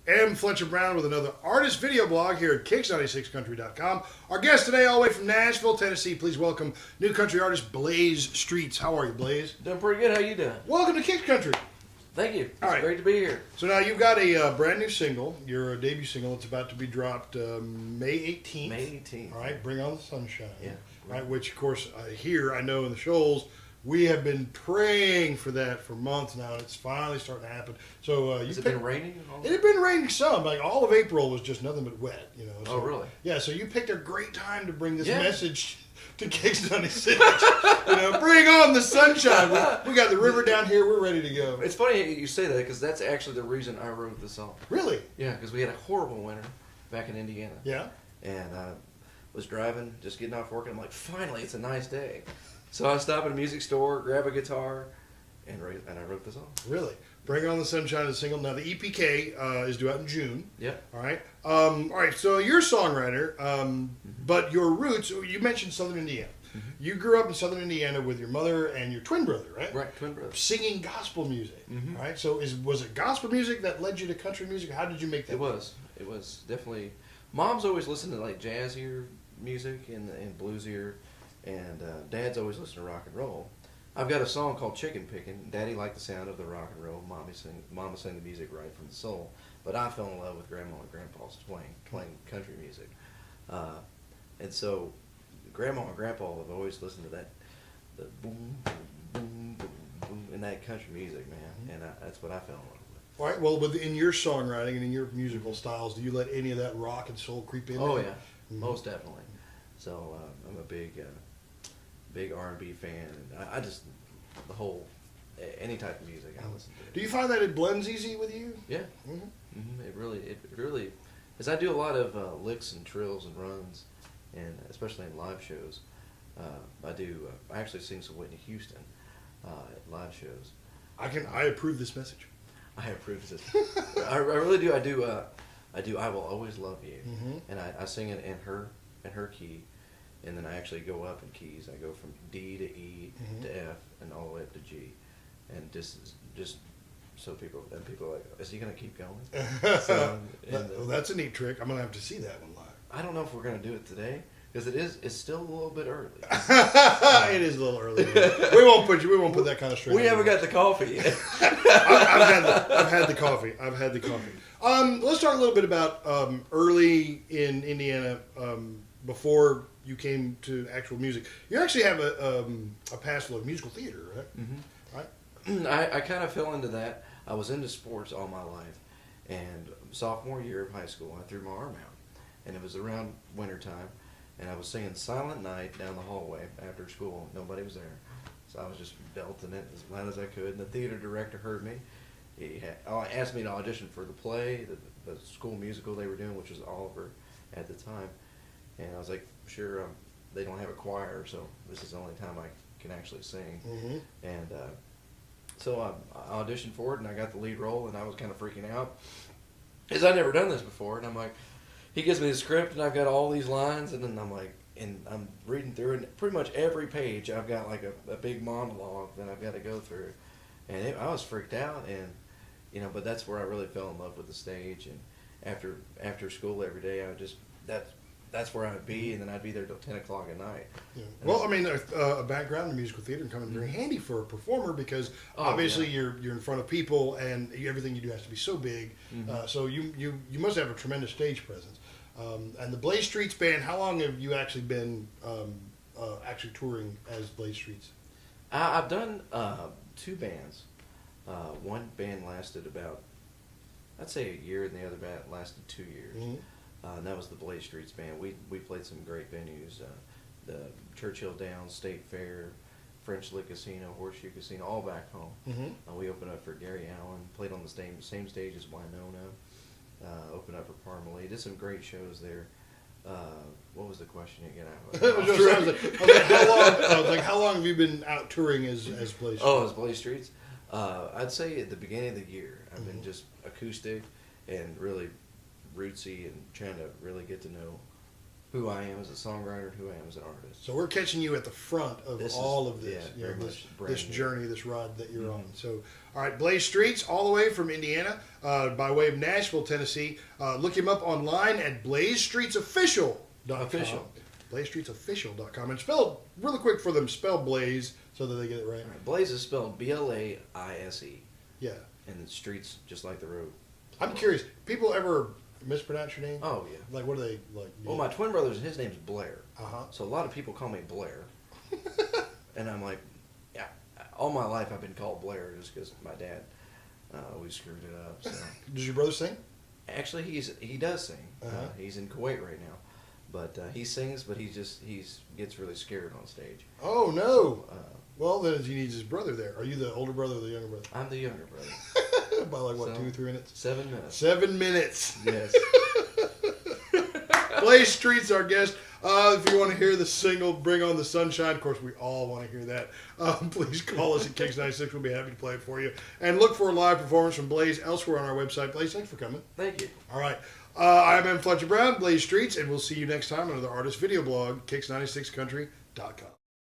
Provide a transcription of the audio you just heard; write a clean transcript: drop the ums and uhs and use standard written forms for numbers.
am Fletcher Brown with another artist video blog here at KIX96country.com. Our guest today, all the way from Nashville, Tennessee. Please welcome new country artist Blaise Street. How are you, Blaise? Doing pretty good. How you doing? Welcome to KIX Country. Thank you. All right. Great to be here. So now you've got a brand new single, your debut single. It's about to be dropped May 18th. May 18th. All right, Bring On the Sunshine. Yeah. All right, which, of course, here I know in the Shoals, we have been praying for that for months now, and it's finally starting to happen. So Has it been raining? It had been raining some. Like all of April was just nothing but wet. You know. So, Oh, really? Yeah. So you picked a great time to bring this Yeah. message to KIX 96. Bring on the sunshine. We got the river down here. We're ready to go. It's funny you say that because that's actually the reason I wrote the song. Really? Yeah, because we had a horrible winter back in Indiana. Yeah. And I was driving, just getting off work, and I'm like, finally, it's a nice day. So I stop at a music store, grab a guitar, and I wrote the song. Really? Bring On the Sunshine is a single. Now, the EPK is due out in June. Yep. All right. All right. So you're a songwriter, but your roots, you mentioned Southern Indiana. Mm-hmm. You grew up in Southern Indiana with your mother and your twin brother, right? Right, twin brothers. Singing gospel music. Mhm. All right. So was it gospel music that led you to country music? How did you make that? It was definitely. Mom's always listened to like jazzier music and bluesier, and Dad's always listened to rock and roll. I've got a song called Chicken Pickin'. Daddy liked the sound of the rock and roll. Mama sang the music right from the soul. But I fell in love with Grandma and Grandpa's playing country music. And so Grandma and Grandpa have always listened to the boom, boom, boom, boom, boom, and that country music, man. And that's what I fell in love with. All right. Well, in your songwriting and in your musical styles, do you let any of that rock and soul creep in? Oh, there? yeah. Most definitely. So I'm a big R&B fan, and I just the whole any type of music I listen to. Do you find that it blends easy with you? Yeah. It really, as I do a lot of licks and trills and runs, and especially in live shows. I actually sing some Whitney Houston at live shows. I approve this message. I approve this. I really do. I do. I will always love you, and I sing it in her key. And then I actually go up in keys. I go from D to E to F and all the way up to G, and just so people are like, is he gonna keep going? So, Well, that's a neat trick. I'm gonna have to see that one live. I don't know if we're gonna do it today because it's still a little bit early. It is a little early. We won't put that kind of stress. We haven't got the coffee yet. I've had the coffee. Let's talk a little bit about early in Indiana before you came to actual music. You actually have a past of musical theater, right? Right. I kind of fell into that. I was into sports all my life, and sophomore year of high school, I threw my arm out, and it was around wintertime, and I was singing Silent Night down the hallway after school. Nobody was there, so I was just belting it as loud as I could, and the theater director heard me. He asked me to audition for the play, the school musical they were doing, which was Oliver at the time, and I was like, sure, they don't have a choir, so this is the only time I can actually sing. And so I auditioned for it, and I got the lead role, and I was kind of freaking out because I'd never done this before. And I'm like, he gives me the script, and I've got all these lines, and then I'm like, and I'm reading through it, and pretty much every page I've got like a big monologue that I've got to go through. And I was freaked out, and but that's where I really fell in love with the stage. And after school every day, that's where I'd be, and then I'd be there till 10 o'clock at night. Yeah. Well, I mean, a background in musical theater can come in very handy for a performer because obviously you're in front of people, and everything you do has to be so big. So you must have a tremendous stage presence. And the Blaise Street's band, how long have you actually been actually touring as Blaise Street's? I've done 2 bands. One band lasted about, I'd say, a year, and the other band lasted 2 years. And that was the Blaise Street's band. We played some great venues, the Churchill Downs State Fair, French Lick Casino, Horseshoe Casino, all back home. We opened up for Gary Allen, played on the same stage as Winona, opened up for Parmalee, did some great shows there. What was the question again? How long have you been out touring as Blaise Street? Oh, as Blaise Street's? I'd say at the beginning of the year. I've been just acoustic and really rootsy and trying to really get to know who I am as a songwriter and who I am as an artist. So we're catching you at the front of all of this, yeah, very much brand this new. journey, this ride that you're on. So, all right, Blaise Streets, all the way from Indiana, by way of Nashville, Tennessee. Look him up online at blaisestreetsofficial.com. Official. blaisestreetsofficial.com. And spell really quick for them. Spell Blaise so that they get it right. All right, Blaise is spelled Blaise. Yeah. And the streets just like the road. I'm curious. People ever mispronounce your name? Oh yeah. Like, what do they like? Well, my twin brother's his name's Blair. Uh-huh. So a lot of people call me Blair, and I'm like, yeah. All my life I've been called Blair just because my dad always screwed it up. So Does your brother sing? actually, he does sing. Uh-huh. He's in Kuwait right now, but he sings. But he gets really scared on stage. Oh no. Uh, Well, then he needs his brother there. Are you the older brother or the younger brother? I'm the younger brother. By like what, So, 2 or 3 minutes? 7 minutes. 7 minutes. Yes. Blaise Street's our guest. If you want to hear the single "Bring On the Sunshine," of course we all want to hear that. Please call us at KIX 96. We'll be happy to play it for you. And look for a live performance from Blaise elsewhere on our website. Blaise, thanks for coming. Thank you. All right. I'm Fletcher Brown, Blaise Streets, and we'll see you next time on another artist video blog, KIX96country.com.